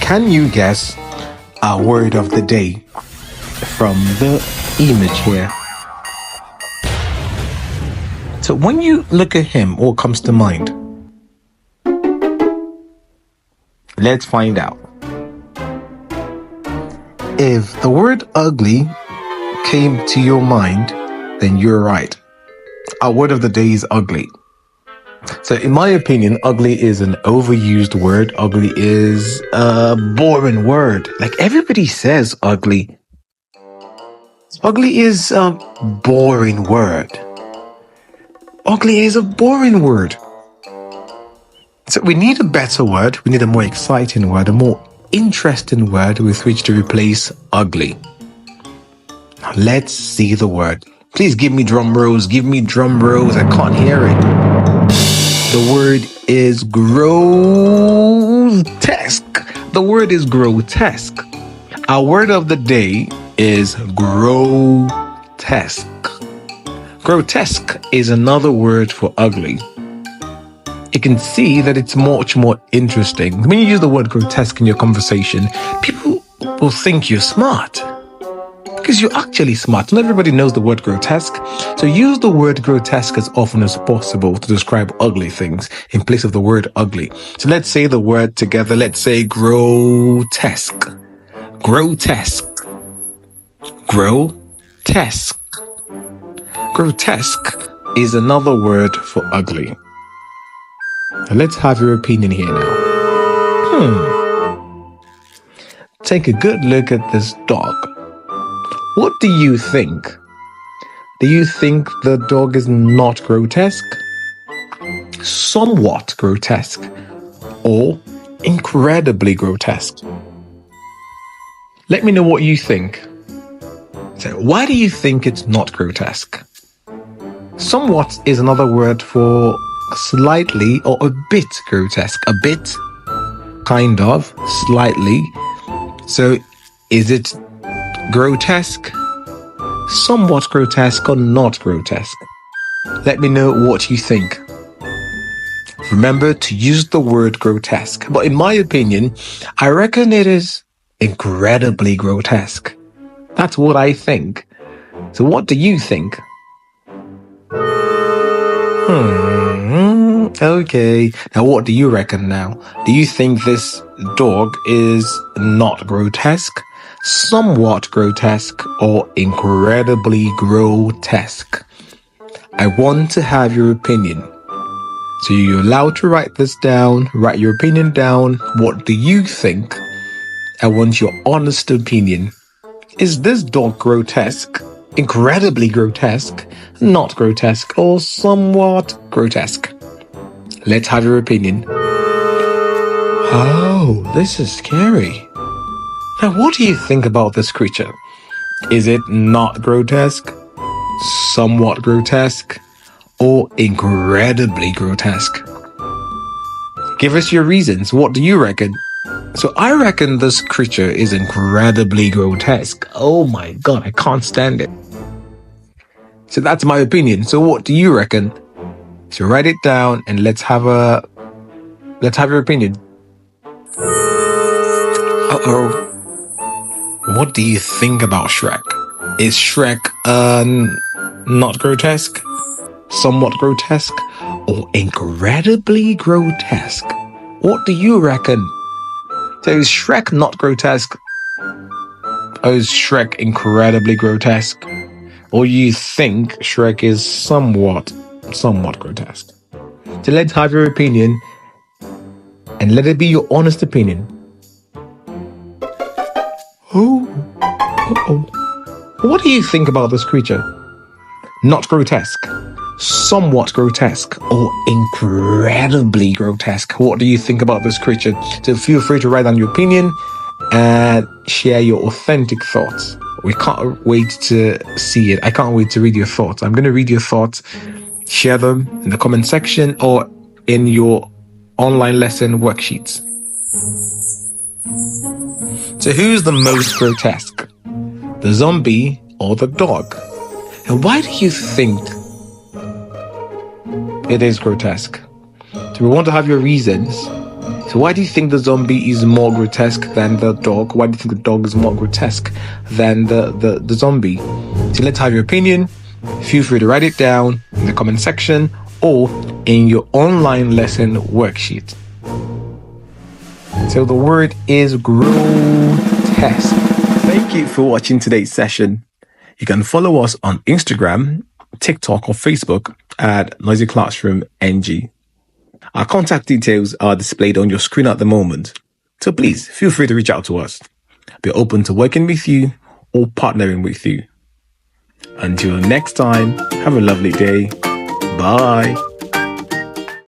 can you guess our word of the day from the image here? So when you look at him, what comes to mind? Let's find out. If the word ugly came to your mind, then you're right. Our word of the day is ugly. So in my opinion, ugly is an overused word. Ugly is a boring word. Like everybody says ugly. Ugly is a boring word. Ugly is a boring word. So we need a better word. We need a more exciting word, a more interesting word with which to replace ugly. Now let's see the word. Please give me drum rolls. Give me drum rolls. I can't hear it. The word is grotesque. The word is grotesque. Our word of the day is grotesque. Grotesque is another word for ugly. You can see that it's much more interesting. When you use the word grotesque in your conversation, people will think you're smart. Because you're actually smart. Not everybody knows the word grotesque. So use the word grotesque as often as possible to describe ugly things in place of the word ugly. So let's say the word together. Let's say grotesque. Grotesque. Grotesque. Grotesque is another word for ugly. Now let's have your opinion here now. Take a good look at this dog. What do you think? Do you think the dog is not grotesque? Somewhat grotesque? Or incredibly grotesque? Let me know what you think. So why do you think it's not grotesque? Somewhat is another word for slightly or a bit grotesque. A bit, kind of, slightly. So is it grotesque, somewhat grotesque, or not grotesque? Let me know what you think. Remember to use the word grotesque. But in my opinion, I reckon it is incredibly grotesque. That's what I think. So what do you think? Okay. Now what do you reckon now? Do you think this dog is not grotesque, somewhat grotesque, or incredibly grotesque? I want to have your opinion. So you're allowed to write this down, write your opinion down. What do you think? I want your honest opinion. Is this dog grotesque, incredibly grotesque, not grotesque, or somewhat grotesque? Let's have your opinion. Oh, this is scary. Now, what do you think about this creature? Is it not grotesque, somewhat grotesque, or incredibly grotesque? Give us your reasons. What do you reckon? So I reckon this creature is incredibly grotesque. Oh my God, I can't stand it. So that's my opinion. So what do you reckon? So write it down and let's have your opinion. Uh-oh. What do you think about Shrek? Is Shrek not grotesque, somewhat grotesque, or incredibly grotesque? What do you reckon? So is Shrek not grotesque? Or is Shrek incredibly grotesque? Or you think Shrek is somewhat grotesque? So let's have your opinion and let it be your honest opinion. What do you think about this creature? Not grotesque, somewhat grotesque, or incredibly grotesque? What do you think about this creature? So feel free to write down your opinion and share your authentic thoughts. We can't wait to see it. I can't wait to read your thoughts. I'm going to read your thoughts. Share them in the comment section or in your online lesson worksheets. So who's the most grotesque? The zombie or the dog? And why do you think it is grotesque? So we want to have your reasons. So why do you think the zombie is more grotesque than the dog? Why do you think the dog is more grotesque than the zombie? So let's have your opinion. Feel free to write it down in the comment section or in your online lesson worksheet. So the word is grotesque. Thank you for watching today's session. You can follow us on Instagram, TikTok, or Facebook at Noisy Classroom NG. Our contact details are displayed on your screen at the moment. So please feel free to reach out to us. We're open to working with you or partnering with you. Until next time, have a lovely day. Bye.